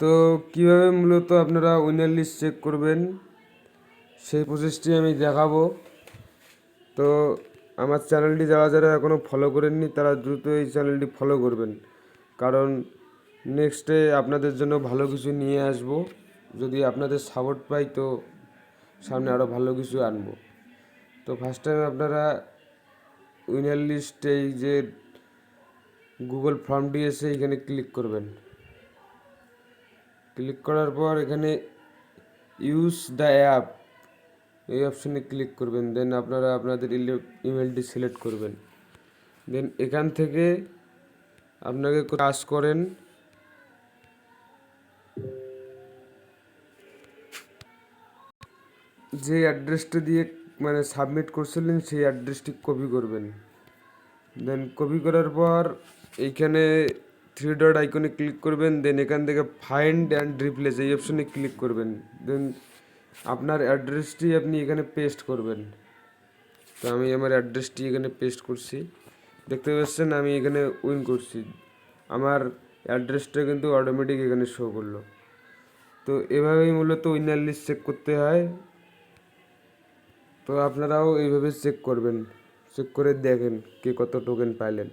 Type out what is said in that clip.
তো কীভাবে মূলত আপনারা উইনার লিস্ট চেক করবেন সেই প্রসেসটি আমি দেখাবো। তো আমার চ্যানেলটি যারা যারা এখনও ফলো করেননি তারা দ্রুত এই চ্যানেলটি ফলো করবেন, কারণ নেক্সটে আপনাদের জন্য ভালো কিছু নিয়ে আসব। যদি আপনাদের সাপোর্ট পাই তো সামনে আরও ভালো কিছু আনবো। তো ফার্স্ট টাইম আপনারা উইনার লিস্ট এই যে গুগল ফর্মটি এসে এখানে ক্লিক করবেন। ক্লিক করার পর এখানে ইউজ দ্য অ্যাপ এই অপশনে ক্লিক করবেন। দেন আপনারা আপনাদের ইমেলটি সিলেক্ট করবেন। দেন এখান থেকে আপনাকে কাজ করেন যে অ্যাড্রেসটা দিয়ে মানে সাবমিট করছিলেন সেই অ্যাড্রেসটি কপি করবেন। দেন কপি করার পর এইখানে থ্রি ডট আইকনে ক্লিক করবেন। দেন এখান থেকে ফাইন্ড অ্যান্ড রিপ্লেস এই অপশনে ক্লিক করবেন। দেন আপনার অ্যাড্রেসটি আপনি এখানে পেস্ট করবেন। তো আমি আমার অ্যাড্রেসটি এখানে পেস্ট করছি, দেখতে পাচ্ছেন আমি এখানে উইন করছি। আমার অ্যাড্রেসটা কিন্তু অটোমেটিক এখানে শো করলো। তো এভাবেই মূলত উইনার লিস্ট চেক করতে হয়। তো আপনারাও এইভাবে চেক করবেন, চেক করে দেখেন কে কত টোকেন পাইলেন।